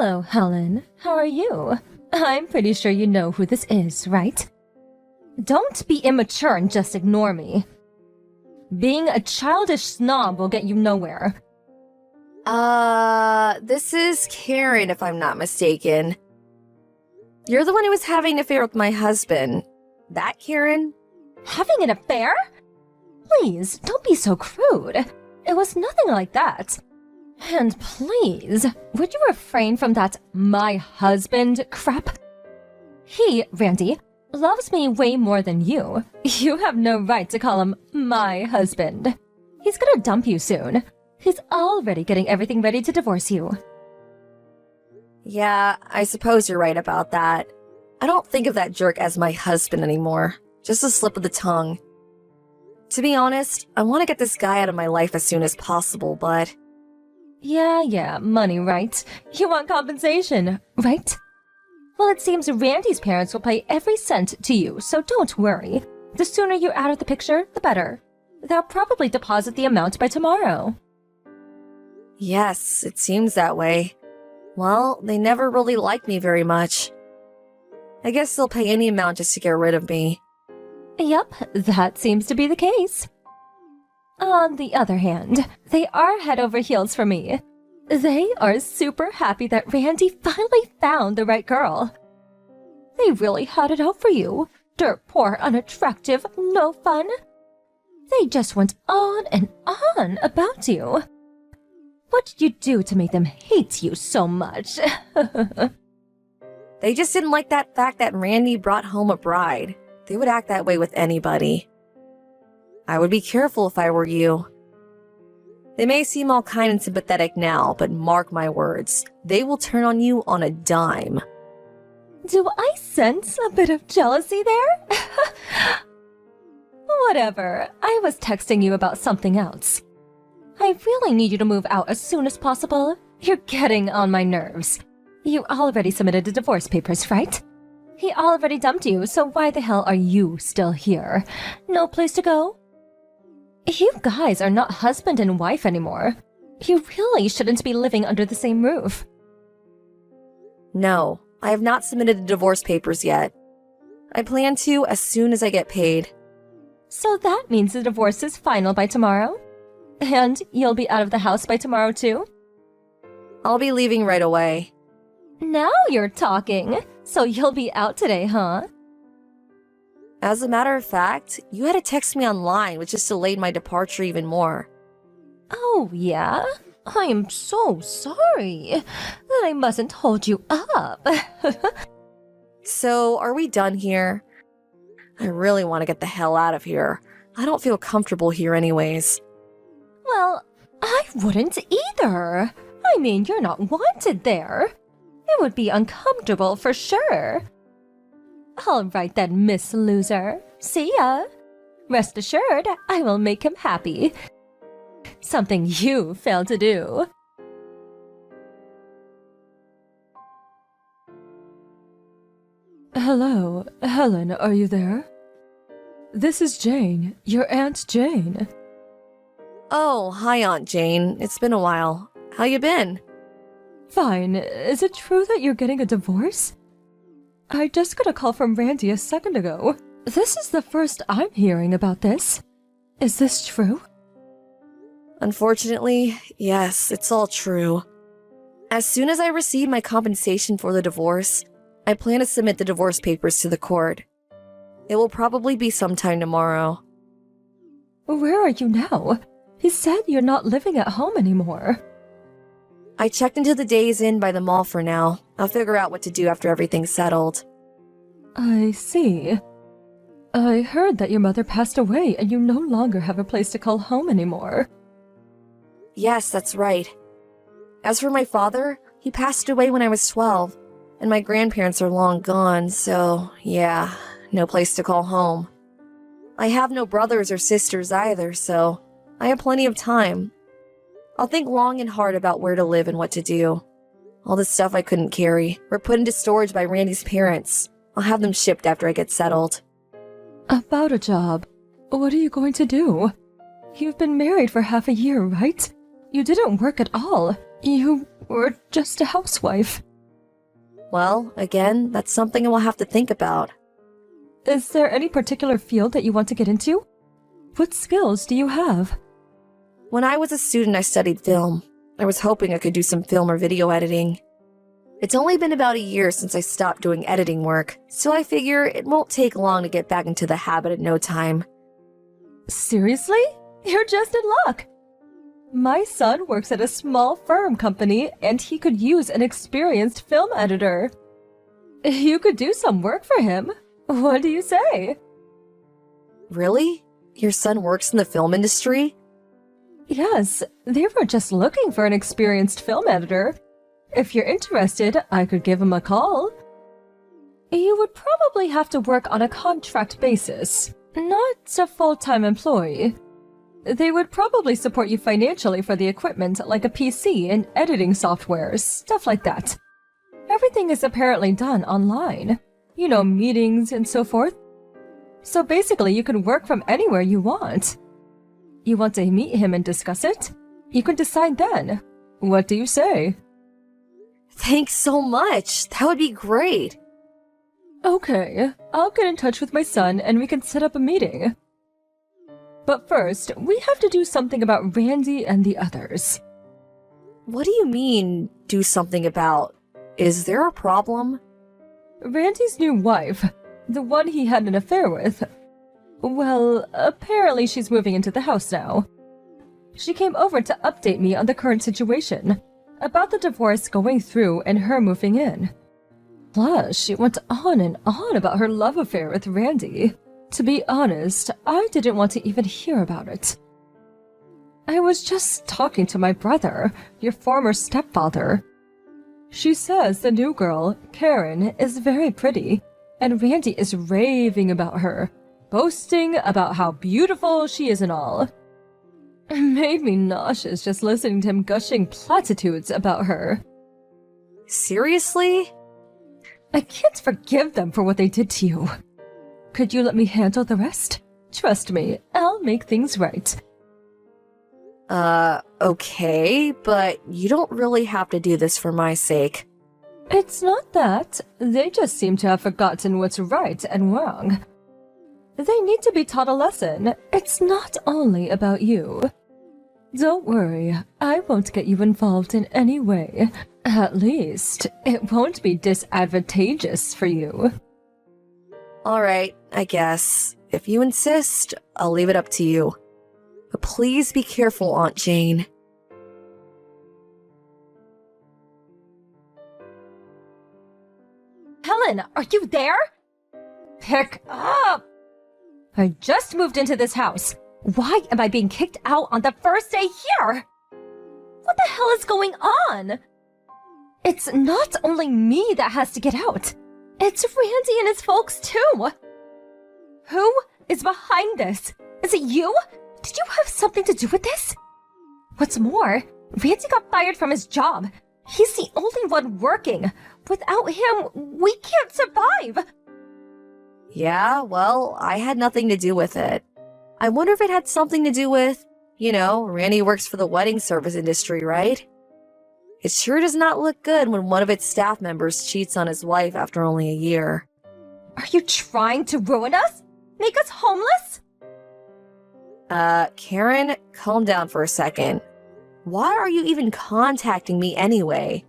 Hello, Helen. How are you? I'm pretty sure you know who this is, right? Don't be immature and just ignore me. Being a childish snob will get you nowhere. This is Karen, if I'm not mistaken. You're the one who was having an affair with my husband. That Karen? Having an affair? Please, don't be so crude. It was nothing like that. And please, would you refrain from that my husband crap? He, Randy, loves me way more than you. You have no right to call him my husband. He's gonna dump you soon. He's already getting everything ready to divorce you. Yeah, I suppose you're right about that. I don't think of that jerk as my husband anymore. Just a slip of the tongue. To be honest, I want to get this guy out of my life as soon as possible, but... Yeah, money, right? You want compensation, right? Well, it seems Randy's parents will pay every cent to you, so don't worry. The sooner you're out of the picture, the better. They'll probably deposit the amount by tomorrow. Yes, it seems that way. Well, they never really liked me very much. I guess they'll pay any amount just to get rid of me. Yep, that seems to be the case. On the other hand, they are head over heels for me. They are super happy that Randy finally found the right girl. They really had it out for you. Dirt poor, unattractive, no fun. They just went on and on about you. What did you do to make them hate you so much? They just didn't like that fact that Randy brought home a bride. They would act that way with anybody. I would be careful if I were you. They may seem all kind and sympathetic now, but mark my words, they will turn on you on a dime. Do I sense a bit of jealousy there? Whatever, I was texting you about something else. I really need you to move out as soon as possible. You're getting on my nerves. You already submitted the divorce papers, right? He already dumped you, so why the hell are you still here? No place to go? You guys are not husband and wife anymore. You really shouldn't be living under the same roof. No, I have not submitted the divorce papers yet. I plan to as soon as I get paid. So that means the divorce is final by tomorrow? And you'll be out of the house by tomorrow too? I'll be leaving right away. Now you're talking. So you'll be out today, huh? As a matter of fact, you had to text me online, which just delayed my departure even more. Oh, yeah? I am so sorry. Then I mustn't hold you up. So, are we done here? I really want to get the hell out of here. I don't feel comfortable here anyways. Well, I wouldn't either. I mean, you're not wanted there. It would be uncomfortable for sure. All right then, Miss Loser. See ya. Rest assured, I will make him happy. Something you failed to do. Hello, Helen, are you there? This is Jane, your Aunt Jane. Oh, hi Aunt Jane. It's been a while. How you been? Fine. Is it true that you're getting a divorce? I just got a call from Randy a second ago. This is the first I'm hearing about this. Is this true? Unfortunately, yes, it's all true. As soon as I receive my compensation for the divorce, I plan to submit the divorce papers to the court. It will probably be sometime tomorrow. Where are you now? He said you're not living at home anymore. I checked into the Days Inn by the mall for now. I'll figure out what to do after everything's settled. I see. I heard that your mother passed away and you no longer have a place to call home anymore. Yes, that's right. As for my father, he passed away when I was 12, and my grandparents are long gone, so yeah, no place to call home. I have no brothers or sisters either, so I have plenty of time. I'll think long and hard about where to live and what to do. All the stuff I couldn't carry were put into storage by Randy's parents. I'll have them shipped after I get settled. About a job. What are you going to do? You've been married for half a year, right? You didn't work at all. You were just a housewife. Well, again, that's something I will have to think about. Is there any particular field that you want to get into? What skills do you have? When I was a student, I studied film. I was hoping I could do some film or video editing. It's only been about a year since I stopped doing editing work, so I figure it won't take long to get back into the habit in no time. Seriously? You're just in luck. My son works at a small firm company, and he could use an experienced film editor. You could do some work for him. What do you say? Really? Your son works in the film industry? Yes, they were just looking for an experienced film editor. If you're interested, I could give him a call. You would probably have to work on a contract basis, not a full-time employee. They would probably support you financially for the equipment like a PC and editing software, stuff like that. Everything is apparently done online. You know, meetings and so forth. So basically, you can work from anywhere you want. You want to meet him and discuss it? You can decide then. What do you say? Thanks so much. That would be great. Okay, I'll get in touch with my son and we can set up a meeting. But first, we have to do something about Randy and the others. What do you mean, do something about? Is there a problem? Randy's new wife, the one he had an affair with. Well, apparently she's moving into the house now. She came over to update me on the current situation, about the divorce going through and her moving in. Plus, she went on and on about her love affair with Randy. To be honest, I didn't want to even hear about it. I was just talking to my brother, your former stepfather. She says the new girl, Karen, is very pretty, and Randy is raving about her, boasting about how beautiful she is and all. It made me nauseous just listening to him gushing platitudes about her. Seriously? I can't forgive them for what they did to you. Could you let me handle the rest? Trust me, I'll make things right. Okay, but you don't really have to do this for my sake. It's not that. They just seem to have forgotten what's right and wrong. They need to be taught a lesson. It's not only about you. Don't worry, I won't get you involved in any way. At least, it won't be disadvantageous for you. Alright, I guess. If you insist, I'll leave it up to you. But please be careful, Aunt Jane. Helen, are you there? Pick up! I just moved into this house. Why am I being kicked out on the first day here? What the hell is going on? It's not only me that has to get out. It's Randy and his folks too. Who is behind this? Is it you? Did you have something to do with this? What's more, Randy got fired from his job. He's the only one working. Without him, we can't survive. Yeah, well, I had nothing to do with it. I wonder if it had something to do with, Randy works for the wedding service industry, right? It sure does not look good when one of its staff members cheats on his wife after only a year. Are you trying to ruin us? Make us homeless? Karen, calm down for a second. Why are you even contacting me anyway?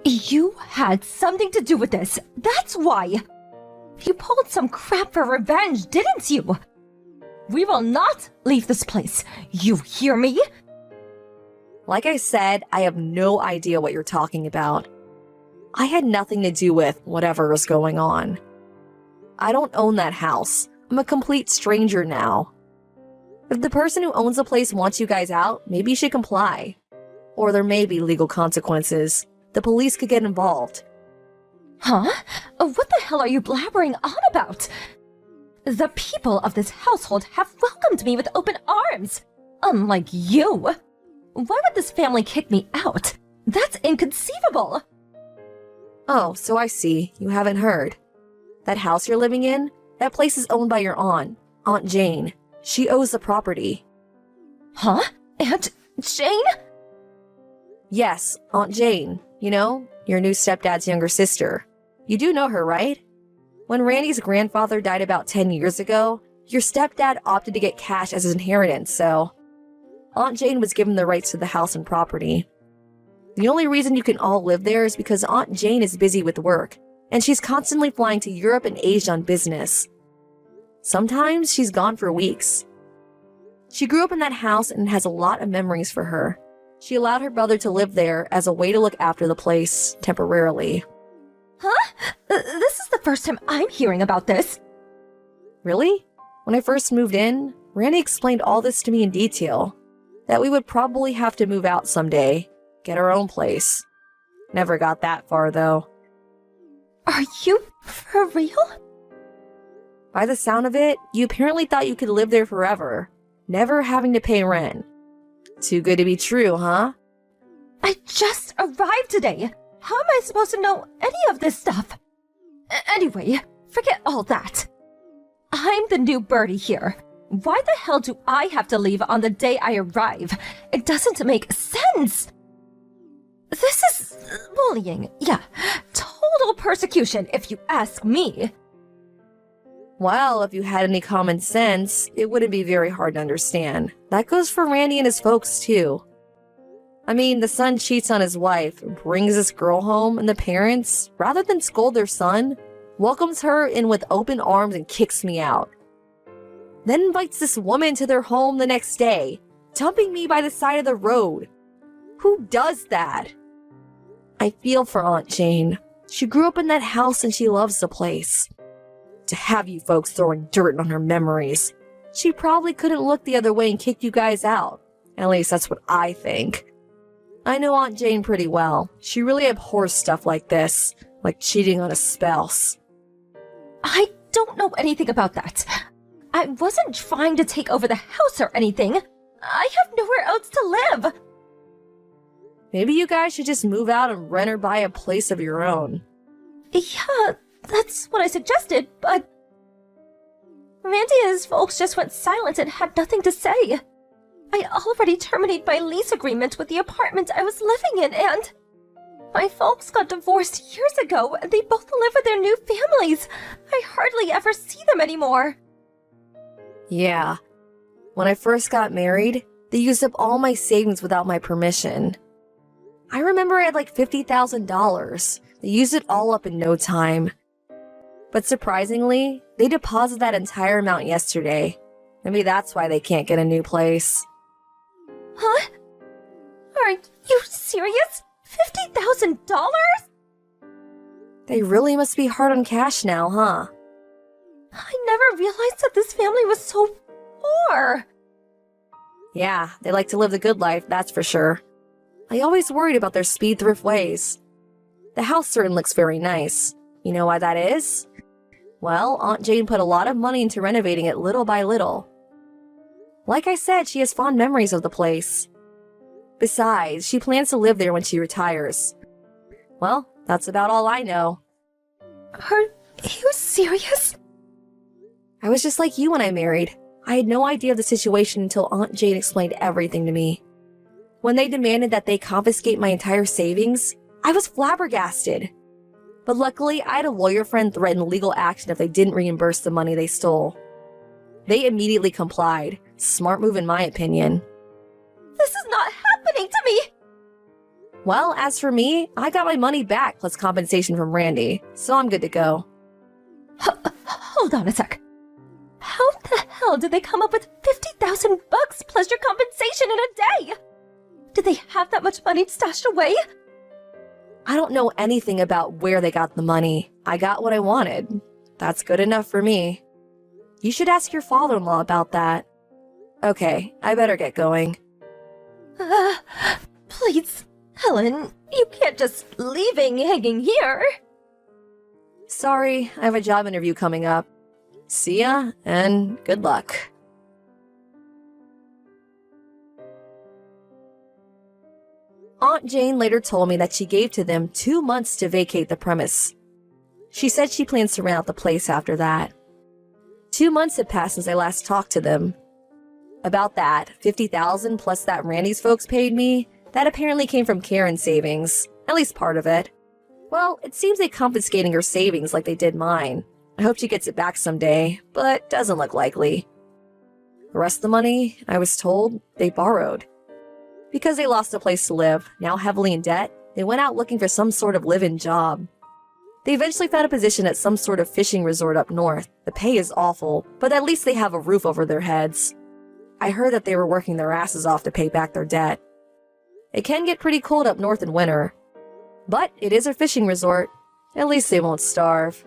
You had something to do with this. That's why. You pulled some crap for revenge, didn't you? We will not leave this place. You hear me? Like I said, I have no idea what you're talking about. I had nothing to do with whatever is going on. I don't own that house. I'm a complete stranger now. If the person who owns the place wants you guys out, maybe you should comply. Or there may be legal consequences. The police could get involved. Huh? What the hell are you blabbering on about? The people of this household have welcomed me with open arms. Unlike you. Why would this family kick me out? That's inconceivable. Oh, so I see. You haven't heard. That house you're living in? That place is owned by your aunt, Aunt Jane. She owes the property. Huh? Aunt Jane? Yes, Aunt Jane. Your new stepdad's younger sister. You do know her, right? When Randy's grandfather died about 10 years ago, your stepdad opted to get cash as his inheritance, so Aunt Jane was given the rights to the house and property. The only reason you can all live there is because Aunt Jane is busy with work, and she's constantly flying to Europe and Asia on business. Sometimes she's gone for weeks. She grew up in that house and has a lot of memories for her. She allowed her brother to live there as a way to look after the place temporarily. Huh? This is the first time I'm hearing about this. Really? When I first moved in, Randy explained all this to me in detail. That we would probably have to move out someday, get our own place. Never got that far, though. Are you for real? By the sound of it, you apparently thought you could live there forever, never having to pay rent. Too good to be true, huh? I just arrived today. How am I supposed to know any of this stuff? Anyway, forget all that. I'm the new birdie here. Why the hell do I have to leave on the day I arrive? It doesn't make sense. This is bullying. Yeah, total persecution if you ask me. Well, if you had any common sense, it wouldn't be very hard to understand. That goes for Randy and his folks, too. I mean, the son cheats on his wife, brings this girl home, and the parents, rather than scold their son, welcomes her in with open arms and kicks me out. Then invites this woman to their home the next day, dumping me by the side of the road. Who does that? I feel for Aunt Jane. She grew up in that house and she loves the place. To have you folks throwing dirt on her memories, she probably couldn't look the other way and kick you guys out. At least that's what I think. I know Aunt Jane pretty well. She really abhors stuff like this, like cheating on a spouse. I don't know anything about that. I wasn't trying to take over the house or anything. I have nowhere else to live. Maybe you guys should just move out and rent or buy a place of your own. Yeah, that's what I suggested, but Randy and his folks just went silent and had nothing to say. I already terminated my lease agreement with the apartment I was living in, and my folks got divorced years ago, and they both live with their new families. I hardly ever see them anymore. Yeah. When I first got married, they used up all my savings without my permission. I remember I had like $50,000. They used it all up in no time. But surprisingly, they deposited that entire amount yesterday. Maybe that's why they can't get a new place. Huh? Are you serious? $50,000? They really must be hard on cash now, huh? I never realized that this family was so poor. Yeah, they like to live the good life, that's for sure. I always worried about their speed thrift ways. The house certainly looks very nice. You know why that is? Well, Aunt Jane put a lot of money into renovating it little by little. Like I said, she has fond memories of the place. Besides, she plans to live there when she retires. Well, that's about all I know. Are you serious? I was just like you when I married. I had no idea of the situation until Aunt Jane explained everything to me. When they demanded that they confiscate my entire savings, I was flabbergasted. But luckily, I had a lawyer friend threaten legal action if they didn't reimburse the money they stole. They immediately complied. Smart move in my opinion. This is not happening to me! Well, as for me, I got my money back plus compensation from Randy, so I'm good to go. Hold on a sec. How the hell did they come up with $50,000 plus your compensation in a day? Did they have that much money stashed away? I don't know anything about where they got the money. I got what I wanted. That's good enough for me. You should ask your father-in-law about that. Okay, I better get going. Please, Helen, you can't just leaving hanging here. Sorry, I have a job interview coming up. See ya, and good luck. Aunt Jane later told me that she gave to them 2 months to vacate the premise. She said she plans to rent out the place after that. 2 months had passed since I last talked to them. About that, $50,000 plus that Randy's folks paid me, that apparently came from Karen's savings, at least part of it. Well, it seems they confiscating her savings like they did mine. I hope she gets it back someday, but doesn't look likely. The rest of the money, I was told, they borrowed. Because they lost a place to live, now heavily in debt, they went out looking for some sort of live-in job. They eventually found a position at some sort of fishing resort up north. The pay is awful, but at least they have a roof over their heads. I heard that they were working their asses off to pay back their debt. It can get pretty cold up north in winter. But it is a fishing resort. At least they won't starve.